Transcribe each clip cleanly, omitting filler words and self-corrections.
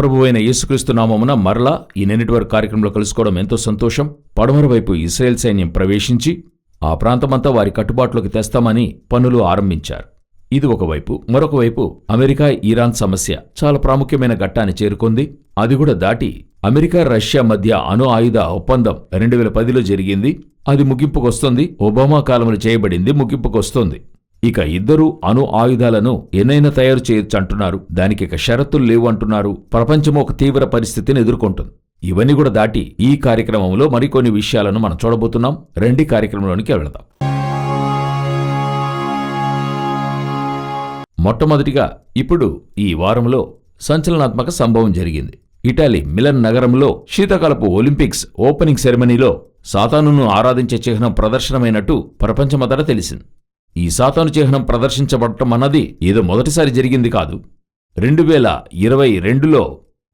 ప్రభువైన యేసుక్రీస్తు నామమున మరలా ఈ నెట్వర్క్ కార్యక్రమంలో కలుసుకోవడం ఎంతో సంతోషం. పడమర వైపు ఇశ్రాయేల్ సైన్యం ప్రవేశించి ఆ ప్రాంతమంతా వారి కట్టుబాట్లోకి తెస్తామని పనులు ఆరంభించారు. ఇది ఒకవైపు. మరొకవైపు అమెరికా ఇరాన్ సమస్య చాలా ప్రాముఖ్యమైన ఘట్టాన్ని చేరుకుంది. అది కూడా దాటి అమెరికా రష్యా మధ్య అణు ఆయుధ ఒప్పందం 2010లో జరిగింది. అది ముగింపుకొస్తుంది. ఒబామా కాలంలో చేయబడింది, ముగింపుకొస్తుంది. ఇక ఇద్దరూ అణు ఆయుధాలను ఎన్నైనా తయారు చేయొచ్చంటున్నారు. దానికి ఇక షరతులు లేవు అంటున్నారు. ప్రపంచం ఒక తీవ్ర పరిస్థితిని ఎదుర్కొంటుంది. ఇవన్నీ కూడా దాటి ఈ కార్యక్రమంలో మరికొన్ని విషయాలను మనం చూడబోతున్నాం. రండి కార్యక్రమంలోనికి వెళదాం. మొట్టమొదటిగా ఇప్పుడు ఈ వారంలో సంచలనాత్మక సంభవం జరిగింది. ఇటలీ మిలన్ నగరంలో శీతాకాలపు ఒలింపిక్స్ ఓపెనింగ్ సెరమనీలో సాతానును ఆరాధించే చిహ్నం ప్రదర్శనమైనట్టు ప్రపంచమంతటా తెలిసింది. ఈ సాతాను చిహ్నం ప్రదర్శించబడటం అన్నది ఏదో మొదటిసారి జరిగింది కాదు. 2022లో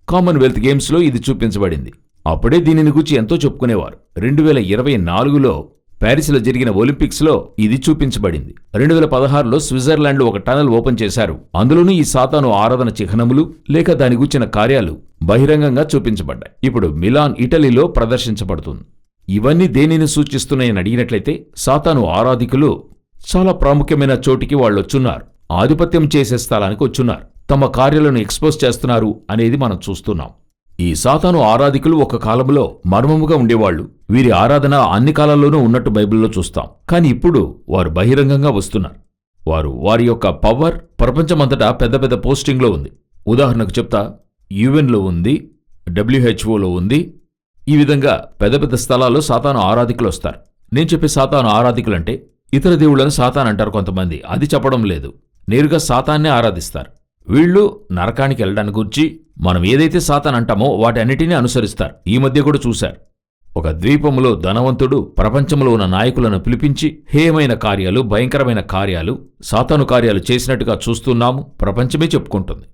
కామన్వెల్త్ గేమ్స్లో ఇది చూపించబడింది. అప్పుడే దీనిని గురించి ఎంతో చెప్పుకునేవారు. 2024లో ప్యారిస్లో జరిగిన ఒలింపిక్స్లో ఇది చూపించబడింది. 2016లో స్విట్జర్లాండ్లో ఒక టనల్ ఓపెన్ చేశారు. అందులోనూ ఈ సాతాను ఆరాధన చిహ్నములు లేక దాని గూర్చిన కార్యాలు బహిరంగంగా చూపించబడ్డాయి. ఇప్పుడు మిలాన్ ఇటలీలో ప్రదర్శించబడుతుంది. ఇవన్నీ దేనిని సూచిస్తున్నాయని అడిగినట్లయితే సాతాను ఆరాధికులు చాలా ప్రాముఖ్యమైన చోటికి వాళ్ళొచ్చున్నారు. ఆధిపత్యం చేసే స్థలానికి వచ్చున్నారు. తమ కార్యాలను ఎక్స్పోజ్ చేస్తున్నారు అనేది మనం చూస్తున్నాం. ఈ సాతాను ఆరాధికులు ఒక కాలంలో మర్మముగా ఉండేవాళ్లు. వీరి ఆరాధన అన్ని కాలాల్లోనూ ఉన్నట్టు బైబిల్లో చూస్తాం. కాని ఇప్పుడు వారు బహిరంగంగా వస్తున్నారు. వారి యొక్క పవర్ ప్రపంచమంతటా పెద్ద పెద్ద పోస్టింగ్లో ఉంది. ఉదాహరణకు చెప్తా, యుఎన్లో ఉంది, WHO ఉంది. ఈ విధంగా పెద్ద పెద్ద స్థలాల్లో సాతాను ఆరాధికులు వస్తారు. నేను చెప్పే సాతాను ఆరాధికులంటే ఇతర దేవుళ్లను సాతాన్ అంటారు కొంతమంది. అది చెప్పడం లేదు. నేరుగా సాతాన్నే ఆరాధిస్తారు. వీళ్లు నరకానికి వెళ్లడానికి గురించి మనం ఏదైతే సాతాన్ అంటామో వాటన్నిటినీ అనుసరిస్తారు. ఈ మధ్య కూడా చూశారు. ఒక ద్వీపంలో ధనవంతుడు ప్రపంచంలో ఉన్న నాయకులను పిలిపించి హేయమైన కార్యాలు, భయంకరమైన కార్యాలు, సాతాను కార్యాలు చేసినట్టుగా చూస్తున్నాము. ప్రపంచమే చెప్పుకుంటుంది.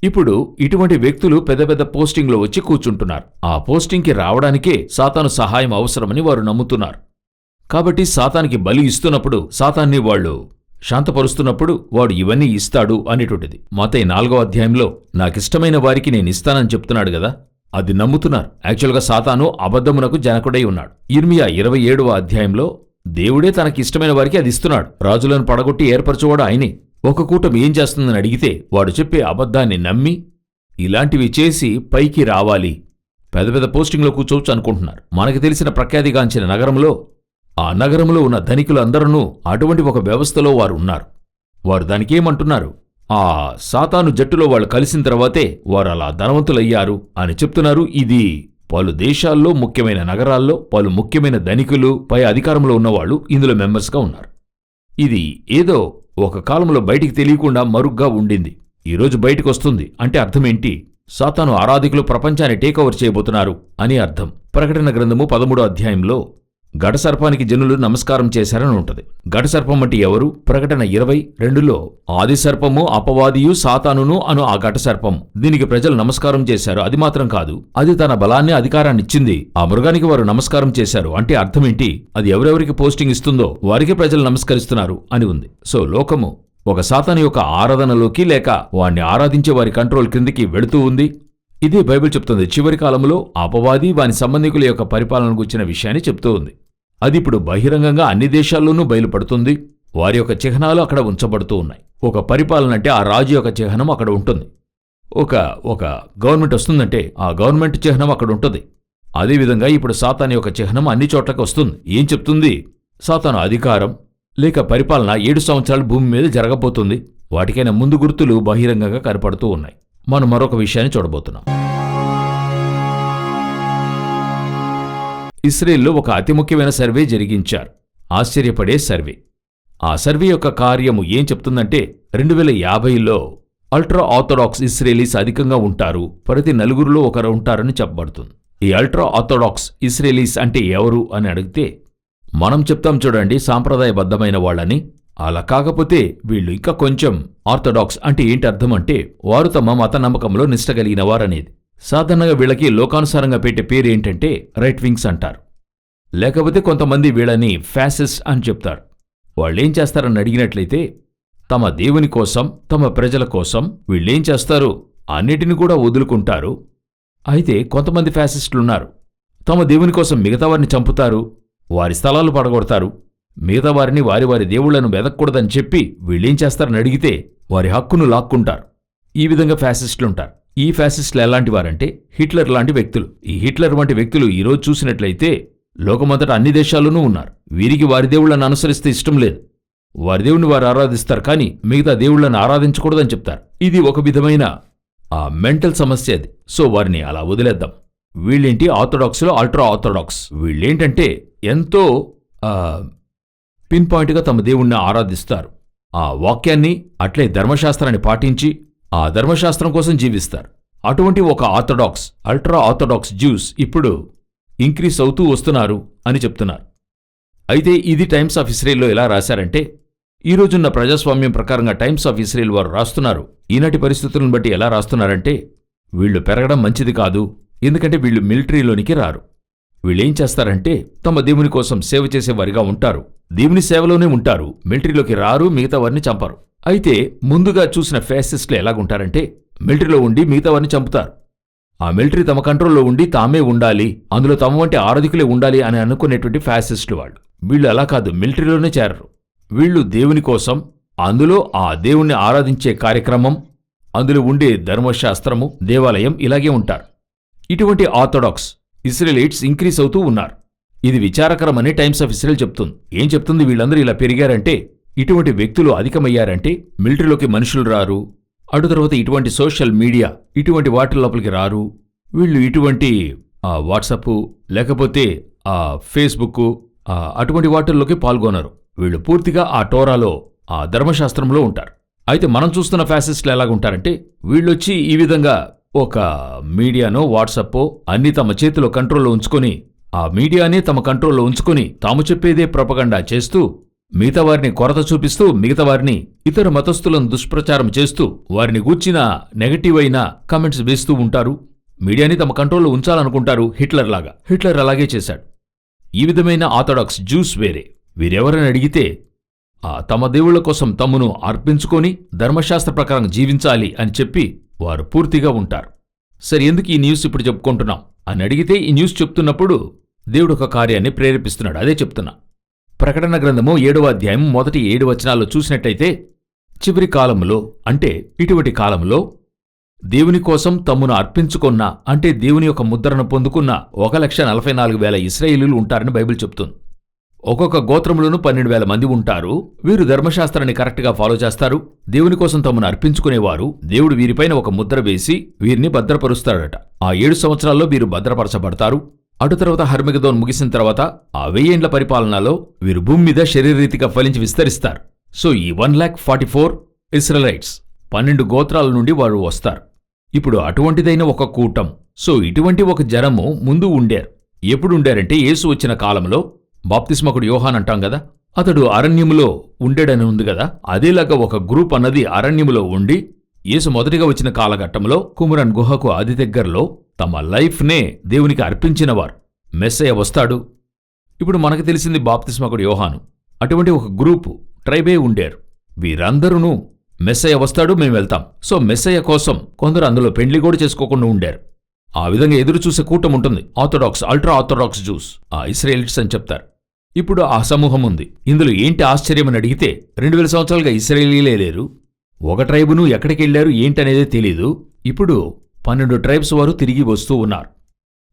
ఇప్పుడు ఇటువంటి వ్యక్తులు పెద్ద పెద్ద పోస్టింగ్లో వచ్చి కూర్చుంటున్నారు. ఆ పోస్టింగ్కి రావడానికే సాతాను సహాయం అవసరమని వారు నమ్ముతున్నారు. కాబట్టి సాతానికి బలి ఇస్తున్నప్పుడు, సాతాన్ని వాళ్ళు శాంతపరుస్తున్నప్పుడు వాడు ఇవన్నీ ఇస్తాడు అనేటువంటిది. మత్తయి 4వ అధ్యాయంలో నాకిష్టమైన వారికి నేనిస్తానని చెప్తున్నాడు గదా, అది నమ్ముతున్నారు. యాక్చువల్గా సాతాను అబద్ధమునకు జనకుడై ఉన్నాడు. ఇర్మియా 27వ అధ్యాయంలో దేవుడే తనకి ఇష్టమైన వారికి అది ఇస్తున్నాడు. రాజులను పడగొట్టి ఏర్పరచువాడు ఆయనే. ఒక కూటమి ఏం చేస్తుందని అడిగితే వాడు చెప్పే అబద్ధాన్ని నమ్మి ఇలాంటివి చేసి పైకి రావాలి, పెద్ద పెద్ద పోస్టింగ్లో కూర్చోవచ్చు అనుకుంటున్నారు. మనకి తెలిసిన ప్రఖ్యాతిగాంచిన నగరంలో, ఆ నగరంలో ఉన్న ధనికులందరూ అటువంటి ఒక వ్యవస్థలో వారు ఉన్నారు. వారు దానికేమంటున్నారు? ఆ సాతాను జట్టులో వాళ్ళు కలిసిన తర్వాతే వారు అలా ధనవంతులయ్యారు అని చెప్తున్నారు. ఇది పలు దేశాల్లో, ముఖ్యమైన నగరాల్లో పలు ముఖ్యమైన ధనికులు, పై అధికారంలో ఉన్నవాళ్లు ఇందులో మెంబర్స్గా ఉన్నారు. ఇది ఏదో ఒక కాలంలో బయటికి తెలియకుండా మరుగ్గా ఉండింది. ఈరోజు బయటికొస్తుంది. అంటే అర్థమేంటి? సాతాను ఆరాధికులు ప్రపంచాన్ని టేకోవర్ చేయబోతున్నారు అని అర్థం. ప్రకటన గ్రంథము 13వ అధ్యాయంలో ఘటసర్పానికి జనులు నమస్కారం చేశారని ఉంటుంది. ఘటసర్పం అంటే ఎవరు? ప్రకటన 22లో ఆది సర్పము, అపవాదియు, సాతానును అను ఆ ఘటసర్పం. దీనికి ప్రజలు నమస్కారం చేశారు. అది మాత్రం కాదు, అది తన బలాన్ని, అధికారాన్ని ఇచ్చింది. ఆ మృగానికి వారు నమస్కారం చేశారు. అంటే అర్థమేంటి? అది ఎవరెవరికి పోస్టింగ్ ఇస్తుందో వారికి ప్రజలు నమస్కరిస్తున్నారు అని ఉంది. సో లోకము ఒక సాతాను యొక్క ఆరాధనలోకి లేక వాణ్ణి ఆరాధించే వారి కంట్రోల్ క్రిందికి వెళుతూ ఉంది. ఇదే బైబిల్ చెప్తుంది. చివరి కాలంలో అపవాది వాని సంబంధికుల యొక్క పరిపాలన గురించిన విషయాన్ని చెప్తూ ఉంది. అది ఇప్పుడు బహిరంగంగా అన్ని దేశాల్లోనూ బయలుపడుతుంది. వారి యొక్క చిహ్నాలు అక్కడ ఉంచబడుతూ ఉన్నాయి. ఒక పరిపాలన అంటే ఆ రాజు యొక్క చిహ్నం అక్కడ ఉంటుంది. ఒక గవర్నమెంట్ వస్తుందంటే ఆ గవర్నమెంట్ చిహ్నం అక్కడ ఉంటుంది. అదేవిధంగా ఇప్పుడు సాతాను యొక్క చిహ్నం అన్ని చోట్లకి వస్తుంది. ఏం చెప్తుంది? సాతాను అధికారం లేక పరిపాలన 7 సంవత్సరాలు భూమి మీద జరగబోతుంది. వాటికైనా ముందు గుర్తులు బహిరంగంగా కనపడుతూ ఉన్నాయి. మనం మరొక విషయాన్ని చూడబోతున్నాం. ఇస్రాయేల్లో ఒక అతి ముఖ్యమైన సర్వే జరిగించారు. ఆశ్చర్యపడే సర్వే. ఆ సర్వే యొక్క కార్యము ఏం చెప్తుందంటే 2050లో అల్ట్రా ఆర్థోడాక్స్ ఇస్రాయేలీస్ అధికంగా ఉంటారు. ప్రతి నలుగురిలో ఒకరు ఉంటారని చెప్పబడుతుంది. ఈ అల్ట్రా ఆర్థోడాక్స్ ఇస్రాయేలీస్ అంటే ఎవరు అని అడిగితే మనం చెప్తాం చూడండి, సాంప్రదాయబద్ధమైన వాళ్ళని. అలా కాకపోతే వీళ్ళు ఇంకా కొంచెం ఆర్థోడాక్స్ అంటే ఏంటి అర్థం అంటే వారు తమ మత నమ్మకంలో నిష్ట కలిగిన వారనేది. సాధారణంగా వీళ్ళకి లోకానుసారంగా పెట్టే పేరు ఏంటంటే రైట్ వింగ్స్ అంటారు. లేకపోతే కొంతమంది వీళ్ళని ఫ్యాసిస్ట్ అని చెప్తారు. వాళ్ళేం చేస్తారని అడిగినట్లయితే తమ దేవుని కోసం, తమ ప్రజల కోసం వీళ్ళేం చేస్తారు? అన్నిటిని కూడా వదులుకుంటారు. అయితే కొంతమంది ఫ్యాసిస్టులున్నారు. తమ దేవుని కోసం మిగతా వారిని చంపుతారు, వారి స్థలాలు పడగొడతారు, మిగతా వారిని వారి వారి దేవుళ్లను వెదక్కూడదని చెప్పి వీళ్ళేం చేస్తారని అడిగితే వారి హక్కును లాక్కుంటారు. ఈ విధంగా ఫ్యాసిస్టులుంటారు. ఈ ఫ్యాసిస్టులు ఎలాంటివారంటే హిట్లర్ లాంటి వ్యక్తులు. ఈ హిట్లర్ వంటి వ్యక్తులు ఈరోజు చూసినట్లయితే లోకమంతటా అన్ని దేశాల్లోనూ ఉన్నారు. వీరికి వారి దేవుళ్లను అనుసరిస్తే ఇష్టం లేదు. వారి దేవుణ్ణి వారు ఆరాధిస్తారు, కానీ మిగతా దేవుళ్లను ఆరాధించకూడదని చెప్తారు. ఇది ఒక విధమైన మెంటల్ సమస్య అది. సో వారిని అలా వదిలేద్దాం. వీళ్ళేంటి ఆర్థోడాక్స్లో అల్ట్రా ఆర్థోడాక్స్. వీళ్ళేంటంటే ఎంతో పిన్ పాయింట్గా తమ దేవుణ్ణి ఆరాధిస్తారు. ఆ వాక్యాన్ని అట్లే ధర్మశాస్త్రాన్ని పాటించి ఆ ధర్మశాస్త్రం కోసం జీవిస్తారు. అటువంటి ఒక ఆర్థోడాక్స్, అల్ట్రా ఆర్థోడాక్స్ జ్యూస్ ఇప్పుడు ఇంక్రీస్ అవుతూ వస్తున్నారు అని చెప్తున్నారు. అయితే ఇది టైమ్స్ ఆఫ్ ఇస్రాయెల్లో ఎలా రాశారంటే, ఈ రోజున్న ప్రజాస్వామ్యం ప్రకారంగా టైమ్స్ ఆఫ్ ఇస్రాయెల్ వారు రాస్తున్నారు. ఈనాటి పరిస్థితులను బట్టి ఎలా రాస్తున్నారంటే, వీళ్లు పెరగడం మంచిది కాదు, ఎందుకంటే వీళ్లు మిలిటరీలోనికి రారు. వీళ్ళేం చేస్తారంటే తమ దేవుని కోసం సేవ చేసేవారిగా ఉంటారు, దేవుని సేవలోనే ఉంటారు, మిలిటరీలోకి రారు, మిగతా వారిని చంపరు. అయితే ముందుగా చూసిన ఫ్యాసిస్టులు ఎలాగుంటారంటే మిలిటరీలో ఉండి మిగతా వారిని చంపుతారు. ఆ మిలిటరీ తమ కంట్రోల్లో ఉండి తామే ఉండాలి, అందులో తమ వంటి ఆరాధికులే ఉండాలి అని అనుకునేటువంటి ఫ్యాసిస్టులు వాళ్ళు. వీళ్ళు అలా కాదు, మిలిటరీలోనే చేరరు. వీళ్ళు దేవుని కోసం, అందులో ఆ దేవుణ్ణి ఆరాధించే కార్యక్రమం, అందులో ఉండే ధర్మశాస్త్రము, దేవాలయం ఇలాగే ఉంటారు. ఇటువంటి ఆర్థోడాక్స్ ఇస్రాయెలైట్స్ ఇంక్రీస్ అవుతూ ఉన్నారు. ఇది విచారకరమని టైమ్స్ ఆఫ్ ఇస్రాయెల్ చెప్తుంది. ఏం చెప్తుంది? వీళ్ళందరూ ఇలా పెరిగారంటే, ఇటువంటి వ్యక్తులు అధికమయ్యారంటే మిలిటరీలోకి మనుషులు రారు, అటు తర్వాత ఇటువంటి సోషల్ మీడియా ఇటువంటి వాటి లోపలికి రారు, వీళ్ళు ఇటువంటి వాట్సప్ లేకపోతే ఫేస్బుక్ అటువంటి వాటిల్లోకి పాల్గొనరు. వీళ్ళు పూర్తిగా ఆ టోరాలో, ఆ ధర్మశాస్త్రంలో ఉంటారు. అయితే మనం చూస్తున్న ఫ్యాసిస్టులు ఎలాగుంటారంటే, వీళ్ళొచ్చి ఈ విధంగా ఒక మీడియానో వాట్సప్పో అన్ని తమ చేతిలో కంట్రోల్లో ఉంచుకొని, ఆ మీడియానే తమ కంట్రోల్లో ఉంచుకొని తాము చెప్పేదే ప్రొపగండా చేస్తూ, మిగతా వారిని కొరత చూపిస్తూ, మిగతా వారిని ఇతర మతస్థులను దుష్ప్రచారం చేస్తూ, వారిని గూర్చిన నెగటివ్ అయిన కామెంట్స్ వేస్తూ ఉంటారు. మీడియాని తమ కంట్రోల్లో ఉంచాలనుకుంటారు. హిట్లర్ లాగా. హిట్లర్ అలాగే చేశాడు. ఈ విధమైన ఆర్థోడాక్స్ జ్యూస్ వేరే. వీరెవరని అడిగితే తమ దేవుళ్ల కోసం తమను అర్పించుకొని ధర్మశాస్త్ర ప్రకారం జీవించాలి అని చెప్పి వారు పూర్తిగా ఉంటారు. సరే, ఎందుకు ఈ న్యూస్ ఇప్పుడు చెప్పుకుంటున్నాం అని అడిగితే, ఈ న్యూస్ చెప్తున్నప్పుడు దేవుడు ఒక కార్యాన్ని ప్రేరేపిస్తున్నాడు. అదే చెప్తున్నా. ప్రకటన గ్రంథము 7వ అధ్యాయం మొదటి 7 వచనాల్లో చూసినట్టయితే, చివరి కాలంలో అంటే ఇటువంటి కాలంలో దేవుని కోసం తమ్మును అర్పించుకున్న, అంటే దేవుని యొక్క ముద్రను పొందుకున్న 1,44,000 ఇశ్రాయేలీయులు ఉంటారని బైబిల్ చెప్తుంది. ఒక్కొక్క గోత్రములోనూ 12,000 మంది ఉంటారు. వీరు ధర్మశాస్త్రాన్ని కరెక్ట్గా ఫాలో చేస్తారు, దేవుని కోసం తమను అర్పించుకునేవారు. దేవుడు వీరిపైన ఒక ముద్ర వేసి వీరిని భద్రపరుస్తాడట. ఆ 7 సంవత్సరాల్లో వీరు భద్రపరచబడతారు. అటు తర్వాత హర్మగెదోన్ ముగిసిన తర్వాత ఆ 1000 ఏండ్ల పరిపాలనలో వీరు భూమి మీద శరీరరీతిగా ఫలించి విస్తరిస్తారు. సో ఈ 1,44,000 ఇశ్రాయెలైట్స్ 12 గోత్రాల నుండి వారు వస్తారు. ఇప్పుడు అటువంటిదైన ఒక కూటం, సో ఇటువంటి ఒక జనము ముందు ఉండారు. ఎప్పుడు ఉండారంటే యేసు వచ్చిన కాలంలో. బాప్తిస్మకుడు యోహాన్ అంటాం కదా, అతడు అరణ్యములో ఉండేడని ఉంది కదా, అదేలాగా ఒక గ్రూప్ అన్నది అరణ్యములో ఉండి, యేసు మొదటిగా వచ్చిన కాలఘట్టంలో కుమరన్ గుహకు అతి దగ్గరలో తమ లైఫ్నే దేవునికి అర్పించినవారు. మెస్సయ్య వస్తాడు. ఇప్పుడు మనకు తెలిసింది బాప్తిస్మకుడు యోహాను. అటువంటి ఒక గ్రూపు, ట్రైబే ఉండారు. వీరందరూ మెస్సయ్య వస్తాడు, మేము వెళ్తాం. సో మెస్సయ్య కోసం కొందరు అందులో పెండ్లి కూడా చేసుకోకుండా ఉండారు. ఆ విధంగా ఎదురుచూసే కూటం ఉంటుంది. ఆర్థోడాక్స్, అల్ట్రా ఆర్థోడాక్స్ జ్యూస్, ఆ ఇశ్రాయేలీట్స్ అని చెప్తారు. ఇప్పుడు ఆ సమూహం ఉంది. ఇందులో ఏంటి ఆశ్చర్యమని అడిగితే, 2000 సంవత్సరాలుగా ఇశ్రాయేలీలే లేరు. ఒక ట్రైబును ఎక్కడికెళ్లారు ఏంటనేదే తెలీదు. ఇప్పుడు 12 ట్రైబ్స్ వారు తిరిగి వస్తూ ఉన్నారు.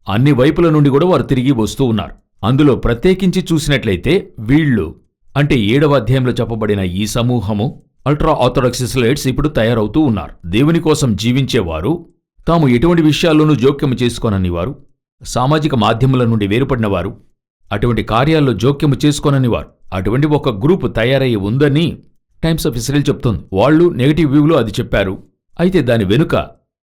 అన్ని వైపుల నుండి కూడా వారు తిరిగి వస్తూ ఉన్నారు. అందులో ప్రత్యేకించి చూసినట్లయితే వీళ్ళు, అంటే 7వ అధ్యాయంలో చెప్పబడిన ఈ సమూహము అల్ట్రా ఆర్థోడాక్స్ ఇశ్రాయేలీట్స్ ఇప్పుడు తయారవుతూ ఉన్నారు. దేవుని కోసం జీవించేవారు, తాము ఎటువంటి విషయాల్లోనూ జోక్యము చేసుకోననివారు, సామాజిక మాధ్యమాల నుండి వేరుపడినవారు, అటువంటి కార్యాల్లో జోక్యము చేసుకోననివారు. అటువంటి ఒక గ్రూపు తయారయ్యి ఉందని టైమ్స్ ఆఫ్ ఇస్రాయెల్ చెప్తుంది. వాళ్ళు నెగటివ్ వ్యూలో అది చెప్పారు. అయితే దాని వెనుక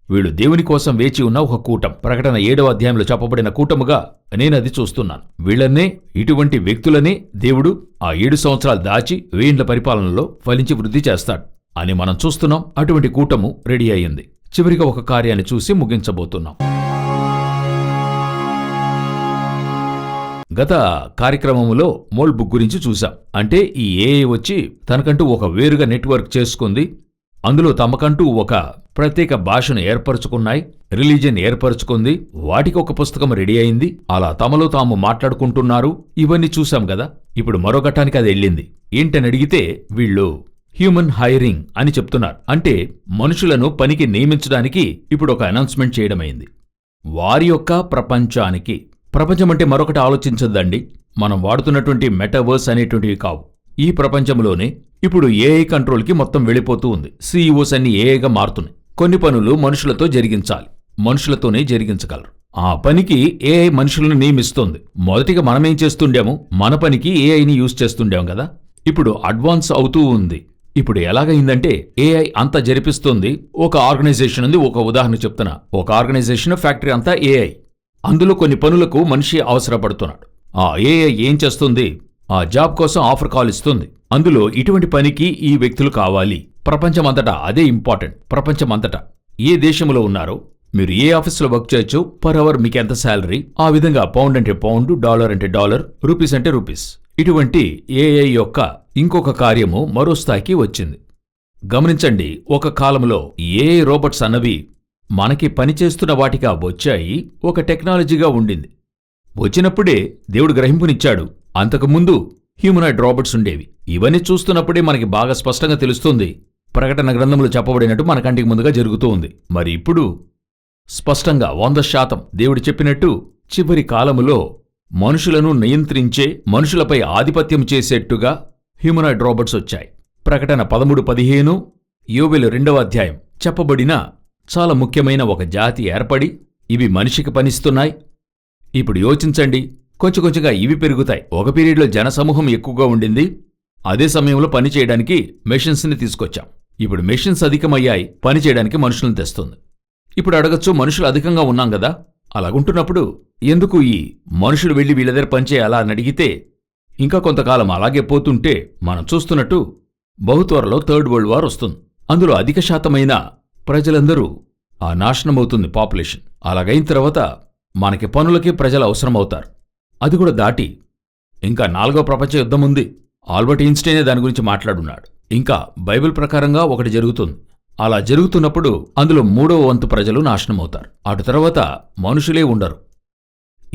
వీళ్ళు దేవుని కోసం వేచి ఉన్న ఒక కూటం. ప్రకటన 7వ అధ్యాయంలో చెప్పబడిన కూటముగా నేనది చూస్తున్నాను. వీళ్ళనే, ఇటువంటి వ్యక్తులనే దేవుడు ఆ 7 సంవత్సరాలు దాచి 1000 ఏండ్ల పరిపాలనలో ఫలించి వృద్ధి చేస్తాడు అని మనం చూస్తున్నాం. అటువంటి కూటము రెడీ అయ్యింది. చివరిగా ఒక కార్యాన్ని చూసి ముగించబోతున్నాం. గత కార్యక్రమములో మోల్ బుక్ గురించి చూశాం. అంటే ఈ ఏఐ వచ్చి తనకంటూ ఒక వేరుగా నెట్వర్క్ చేసుకుంది. అందులో తమకంటూ ఒక ప్రత్యేక భాషను ఏర్పరచుకున్నాయి, రిలీజియన్ ఏర్పరచుకుంది, వాటికి ఒక పుస్తకం రెడీ అయింది, అలా తమలో తాము మాట్లాడుకుంటున్నారు. ఇవన్నీ చూశాం కదా. ఇప్పుడు మరో ఘట్టానికి అది వెళ్ళింది. ఏంటని అడిగితే వీళ్ళు హ్యూమన్ హైరింగ్ అని చెప్తున్నారు. అంటే మనుషులను పనికి నియమించడానికి ఇప్పుడు ఒక అనౌన్స్మెంట్ చేయడమైంది. వారి యొక్క ప్రపంచానికి. ప్రపంచమంటే మరొకటి ఆలోచించద్దండి, మనం వాడుతున్నటువంటి మెటావర్స్ అనేటువంటివి కావు. ఈ ప్రపంచంలోనే ఇప్పుడు ఏఐ కంట్రోల్కి మొత్తం వెళ్ళిపోతూ ఉంది. సీఈఓస్ అన్ని ఏఐగా మారుతున్నాయి. కొన్ని పనులు మనుషులతో జరిగించాలి, మనుషులతోనే జరిగించగలరు. ఆ పనికి ఏఐ మనుషులను నియమిస్తోంది. మొదటిగా మనమేం చేస్తుండాము, మన పనికి ఏఐని యూజ్ చేస్తుండాం కదా. ఇప్పుడు అడ్వాన్స్ అవుతూ ఉంది. ఇప్పుడు ఎలాగైందంటే ఏఐ అంతా జరిపిస్తుంది. ఒక ఆర్గనైజేషన్ ఉంది, ఒక ఉదాహరణ చెప్తున్నా. ఒక ఆర్గనైజేషన్ ఫ్యాక్టరీ అంతా ఏఐ. అందులో కొన్ని పనులకు మనిషి అవసరపడుతున్నాడు. ఆ ఏఐ ఏం చేస్తుంది, ఆ జాబ్ కోసం ఆఫర్ కాల్ ఇస్తుంది. అందులో ఇటువంటి పనికి ఈ వ్యక్తులు కావాలి. ప్రపంచమంతటా అదే ఇంపార్టెంట్. ప్రపంచమంతటా ఏ దేశంలో ఉన్నారో, మీరు ఏ ఆఫీసులో వర్క్ చేయొచ్చు, పర్ అవర్ మీకు ఎంత శాలరీ, ఆ విధంగా పౌండ్ అంటే పౌండ్, డాలర్ అంటే డాలర్, రూపీస్ అంటే రూపీస్. ఇటువంటి ఏఐ యొక్క ఇంకొక కార్యము మరో స్థాయికి వచ్చింది. గమనించండి, ఒక కాలంలో ఏఐ రోబోట్స్ అన్నవి మనకి పనిచేస్తున్న వాటిగా వచ్చాయి, ఒక టెక్నాలజీగా ఉండింది. వచ్చినప్పుడే దేవుడు గ్రహింపునిచ్చాడు. అంతకుముందు హ్యూమనాయిడ్ రోబోట్స్ ఉండేవి. ఇవన్నీ చూస్తున్నప్పుడే మనకి బాగా స్పష్టంగా తెలుస్తుంది. ప్రకటన గ్రంథంలో చెప్పబడినట్టు మన కంటికి ముందుగా జరుగుతూ ఉంది. మరి ఇప్పుడు స్పష్టంగా 100% దేవుడు చెప్పినట్టు చివరి కాలములో మనుషులను నియంత్రించే, మనుషులపై ఆధిపత్యం చేసేట్టుగా హ్యూమనాయిడ్ రోబోట్స్ వచ్చాయి. ప్రకటన 13-15, యోబేలు 2వ అధ్యాయం చెప్పబడిన చాలా ముఖ్యమైన ఒక జాతి ఏర్పడి ఇవి మనిషికి పనిస్తున్నాయి. ఇప్పుడు యోచించండి, కొంచెం కొంచెంగా ఇవి పెరుగుతాయి. ఒక పీరియడ్లో జనసమూహం ఎక్కువగా ఉండింది. అదే సమయంలో పని చేయడానికి మెషిన్స్ని తీసుకొచ్చాం. ఇప్పుడు మెషిన్స్ అధికమయ్యాయి, పని చేయడానికి మనుషులను తెస్తుంది. ఇప్పుడు అడగచ్చు, మనుషులు అధికంగా ఉన్నాం కదా, అలాగుంటున్నప్పుడు ఎందుకు ఈ మనుషులు వెళ్ళి వీళ్ళ దగ్గర పనిచేయాలా అని అడిగితే, ఇంకా కొంతకాలం అలాగే పోతుంటే మనం చూస్తున్నట్టు బహుత్వరలో థర్డ్ వరల్డ్ వార్ వస్తుంది. అందులో అధిక శాతమైన ప్రజలందరూ ఆ నాశనమవుతుంది పాపులేషన్. అలాగైన తర్వాత మనకి పనులకి ప్రజలు అవసరమవుతారు. అది కూడా దాటి ఇంకా 4వ ప్రపంచ యుద్ధం ఉంది. ఆల్బర్ట్ ఐన్స్టైనే దాని గురించి మాట్లాడున్నాడు. ఇంకా బైబిల్ ప్రకారంగా ఒకటి జరుగుతుంది. అలా జరుగుతున్నప్పుడు అందులో 3వ వంతు ప్రజలు నాశనమవుతారు. అటు తర్వాత మనుషులే ఉండరు.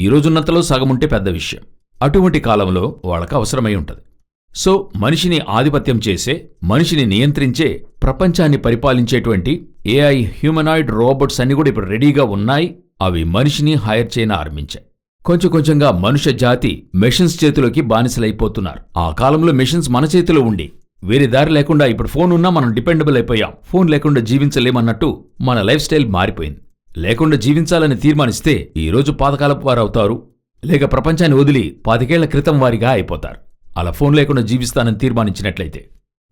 ఈ రోజున్నంతలో సగముంటే పెద్ద విషయం. అటువంటి కాలంలో వాళ్ళకి అవసరమై ఉంటుంది. సో మనిషిని ఆధిపత్యం చేసే, మనిషిని నియంత్రించే, ప్రపంచాన్ని పరిపాలించేటువంటి ఏఐ హ్యూమనాయిడ్ రోబోట్స్ అన్ని కూడా ఇప్పుడు రెడీగా ఉన్నాయి. అవి మనిషిని హైర్ చేయన ఆరంభించాయి. కొంచెం కొంచెంగా మనుష్య జాతి మెషిన్స్ చేతిలోకి బానిసలైపోతున్నారు. ఆ కాలంలో మెషిన్స్ మన చేతిలో ఉండి వేరే దారి లేకుండా, ఇప్పుడు ఫోన్ ఉన్నా మనం డిపెండబుల్ అయిపోయాం. ఫోన్ లేకుండా జీవించలేమన్నట్టు మన లైఫ్ స్టైల్ మారిపోయింది. లేకుండా జీవించాలని తీర్మానిస్తే ఈరోజు పాతకాలపు వారు అవుతారు, లేక ప్రపంచాన్ని వదిలి 25 ఏళ్ల క్రితం వారిగా అయిపోతారు. అలా ఫోన్ లేకుండా జీవిస్తానని తీర్మానించినట్లయితే.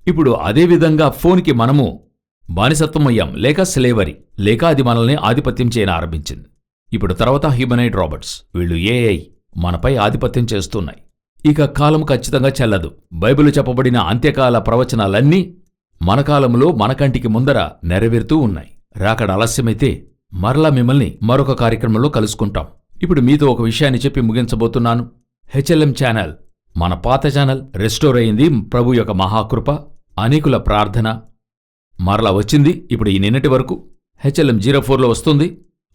ఇప్పుడు అదేవిధంగా ఫోన్కి మనము బానిసత్వం అయ్యాం, లేక స్లేవరీ, లేక అది మనల్ని ఆధిపత్యం చేయన ఆరంభించింది. ఇప్పుడు తర్వాత హ్యూమనాయిడ్ రాబర్ట్స్, వీళ్ళు ఏఐ మనపై ఆధిపత్యం చేస్తున్నాయి. ఇక కాలం ఖచ్చితంగా చెల్లదు. బైబిల్లో చెప్పబడిన అంత్యకాల ప్రవచనాలన్నీ మన కాలంలో మన కంటికి ముందర నెరవేరుతూ ఉన్నాయి. రాకడ ఆలస్యమైతే మరలా మిమ్మల్ని మరొక కార్యక్రమంలో కలుసుకుంటాం. ఇప్పుడు మీతో ఒక విషయాన్ని చెప్పి ముగించబోతున్నాను. హెచ్ఎల్ఎం ఛానల్, మన పాత ఛానల్ రెస్టోర్ అయింది. ప్రభు యొక్క మహాకృప, అనేకుల ప్రార్థన మరలా వచ్చింది. ఇప్పుడు ఈ నిన్నటి వరకు హెచ్ఎల్ఎం 04లో వస్తుంది,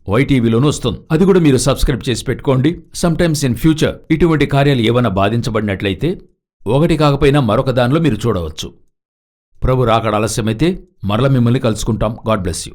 వైటీవీలోనూ వస్తుంది. అది కూడా మీరు సబ్స్క్రైబ్ చేసి పెట్టుకోండి. సమ్టైమ్స్ ఇన్ ఫ్యూచర్ ఇటువంటి కార్యాలు ఏమైనా బాధించబడినట్లయితే ఒకటి కాకపోయినా మరొక దానిలో మీరు చూడవచ్చు. ప్రభు రాకడ ఆలస్యమైతే మరల మిమ్మల్ని కలుసుకుంటాం. God bless you.